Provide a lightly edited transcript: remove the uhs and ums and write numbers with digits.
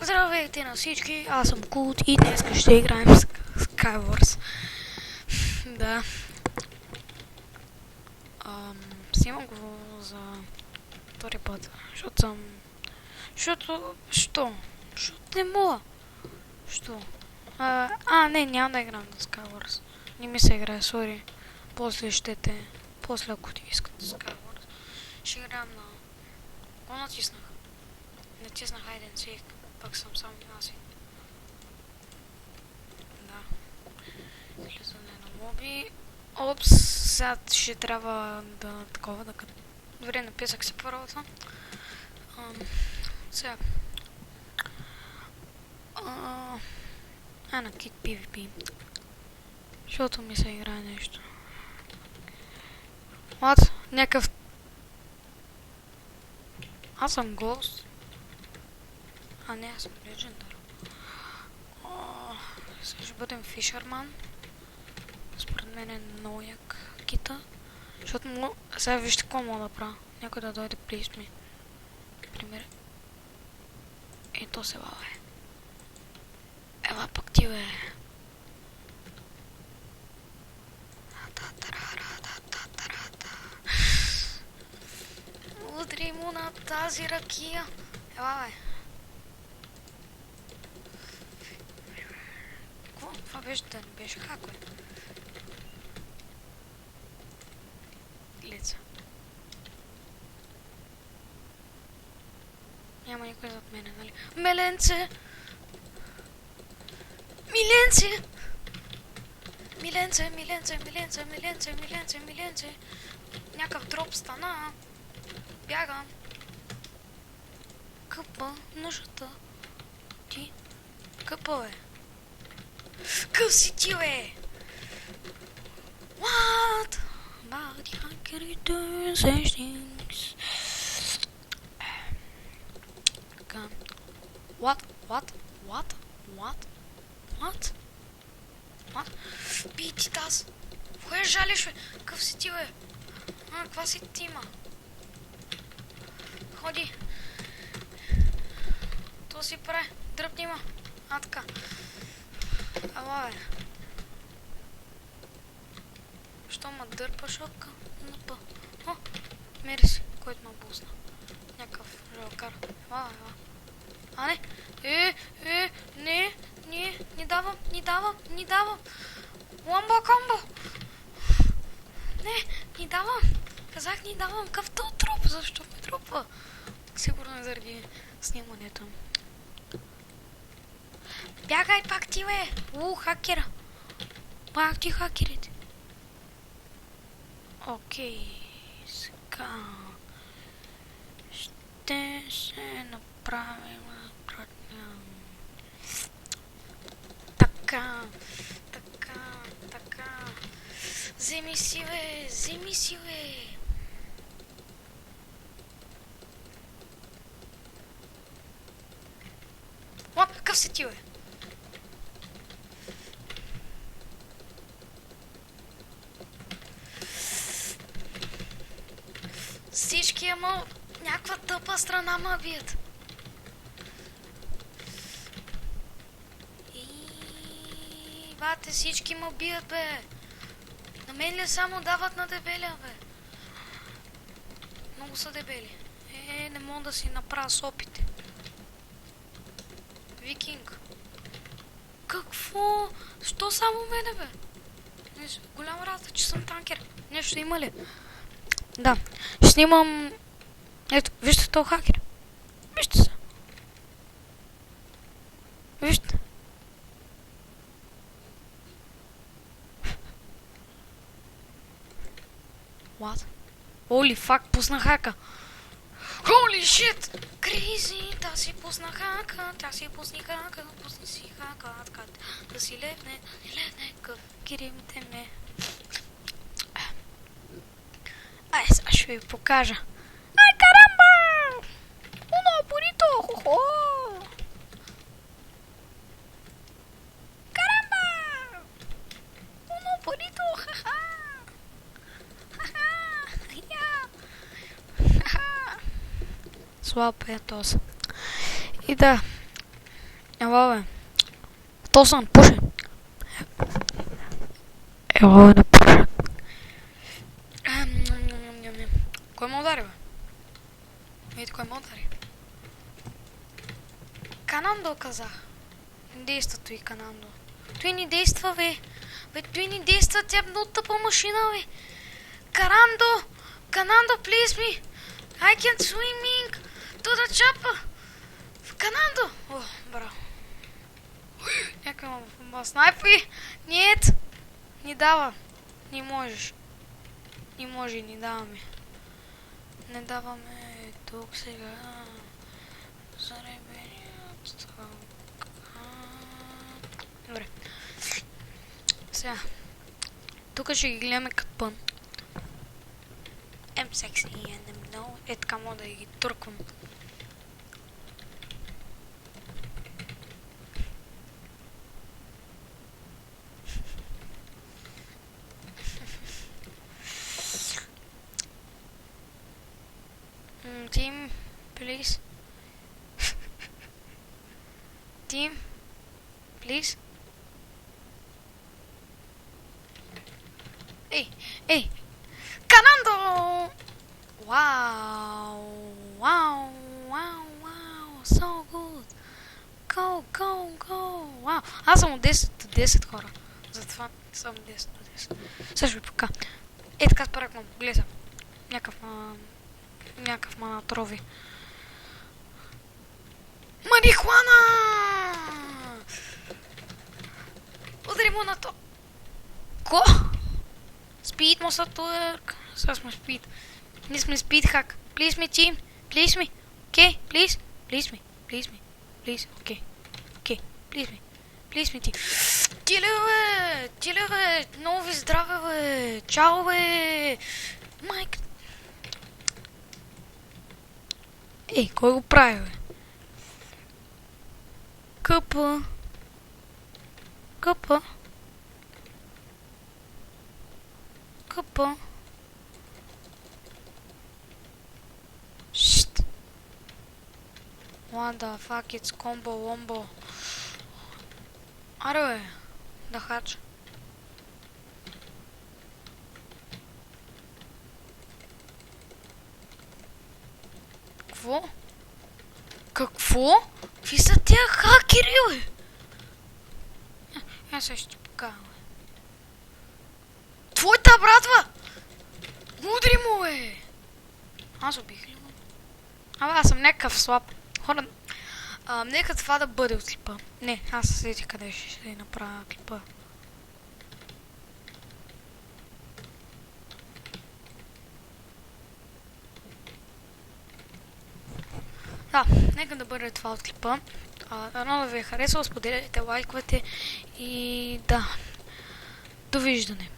Здравейте на всички, аз съм Култ и днес ще играем в Skywars. Да. Снимам го за втори път, защото съм... Що не мога? Що? Не, няма да играм на Skywars. Не ми се играе, сори. После ако ти искате Skywars. Ще играем на... Го натиснах. Натиснах Hide and Seek. Пак съм сам аз. Да. Влизане на моби. Опс, сега ще трябва да такова, да като... Добре, написах си първата. Сега. На Kit PvP. Защото ми се играе нещо. What? Някакъв... Аз съм Ghost. Не, аз съм Legendary. Сега ще бъдем Fisherman. Според мен е много як кита. Защото сега вижте какво мога да правя. Някой да дойде please me. Пример. Ето се баве. Ела пък ти бе. Удри му на тази ракия. Ела бе. Това беше да не беше хакове. Лица. Няма никой зад мене, нали? Меленце! Миленце! Миленце, миленце, миленце, миленце, миленце, миленце. Някакъв дроп стана. Бягам. Къпа, нужата. Ти. Къпа, бе. Къв си ти, бе? What? But I can return such things. What? Пити таз. Кое жалиш, бе? Къв си ти, бе? Каква си тима? Ходи. То си прави. Дръпни ма. Така. Ала, бе. Що ма дърпаш, ока? Напа. Мери си, който ма бусна. Някакъв жалкар. Ела. Не давам. Ламбо комбо. Не давам. Казах не давам. Къв то труп? Защо ме трупва? Сигурно е заради снимането. Бягай пак ти, бе! Хакера! Пак ти хакерите! Окей, сега... Ще се направим... Така... Вземи си, бе! Какъв си ти, бе? Всички, ама някаква тъпа страна ма бият. Бате, всички ма бият, бе. На мен ли само дават на дебеля, бе? Много са дебели. Не мога да си направя с опити. Викинг. Какво? Що само мене, бе? Голяма разлика, че съм танкер. Нещо има ли? Да. Снимам... Ето, вижте този хакер. Вижте се. Вижте. What? Holy fuck, пусна хака. Holy shit! Кризи, да си пусна хака, пусни си хака, така да си левне, къв киримте ме. Сега ще ви покажа. Ай, карамба! Уно, бурито, хо-хо! Карамба! Уно, бурито, ха-ха! Слаб е този. И да, Ева бе. То съм, пуши. Ева бе, да пуши. Кой ме удари бе? Видите кой ме удари? Канандо казах. Не действа той Канандо. Той не действа бе. Бе той не действа, тя е много тъпа машина бе. Канандо, please me. I can't swimming to the chopper. Канандо. О, браво. Някой ма снайпи. Нет. Не дава. Не можеш. Не може, не даваме. Не даваме тук сега. Заребеният. Добре. Сега. Тук ще ги гледаме като пън. М6 и NM0. Е така мога да ги турквам. Team, please. Team, please. Hey, Канандо! Wow, so good. Go. Wow. Аз съм от 10 до 10 хора. Затова съм 10 до 10. Също ви пока. Е така спарахме, гледа. Някакъв ма натрови. Марихуана! Удари му на то. Ко? Speed must have work. Сега сме speed. Ние сме speed hack. Please me team. Please me. Okay, please. Please me. Okay. Please me team. Тиле бе. Нови здраве бе. Чао бе. Майк. Ей, кой го прави бе? Къпа. Шт. What the fuck, it's combo wombo. Аре бе, да хач. Какво? Какви са тия хакери бе? Аз ще покажа бе. Твоята братва! Удри му бе! Аз убих ли му? Абе, аз съм някакъв слаб. Хора, нека това да бъде от клипа. Не, аз седи къде ще направя клипа. Да, нека да бъде това от клипа. Дано да ви е харесало, споделяйте, лайквате и да. Довиждане.